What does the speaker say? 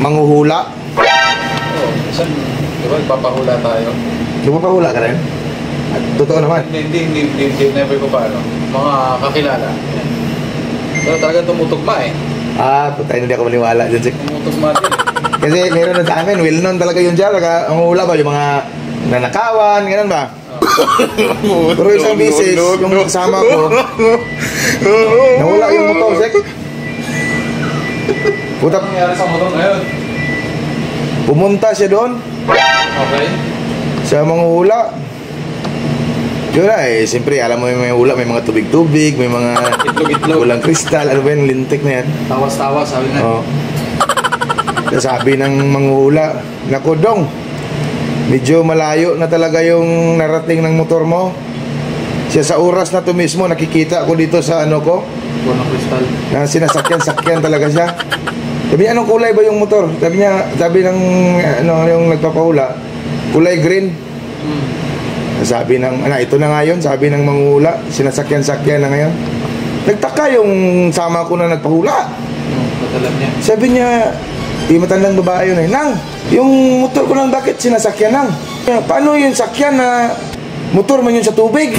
Manghuhula. Oo, saan, di ba, papahula tayo? Lumapahula ka rin? Totoo naman. Hindi, never ko pa, ano, mga kakilala. Yan. Pero talagang tumutugma eh. Putay, hindi ako maniwala dyan. Tumutugma din eh. Kasi meron na sa amin, well known talaga yun dyan. Ang hula ba, yung mga nanakawan, gano'n ba? Pero isang bisis, yung kasama ko, nawala yung motor, Sek. Puta, Ano nangyari sa motor ngayon? pumunta siya doon Okay. sa manghula. Yun na eh, siyempre alam mo may hula, may mga tubig-tubig, may mga Itlog-itlog. walang kristal, ano ba yung lintik na yan? Tawas-tawas, sabi na. Oo. Sabi ng manghula, naku dong, medyo malayo na talaga yung narating ng motor mo. Siya sa oras na to mismo, nakikita ko dito sa ano ko, Walang kristal. na sinasakyan-sakyan talaga siya. Sabi niya, anong kulay ba yung motor? Sabi niya, sabi ng ano, yung nagpapahula, kulay green. Sabi ng, ito na nga yun, sabi ng manghula, sinasakyan-sakyan na ngayon. Nagtaka yung sama ko na nagpahula. Patalam niya. Sabi niya, matandang babae yun eh, Nang, yung motor ko lang bakit sinasakyan Nang? Paano yung sakyan na motor man yun sa tubig?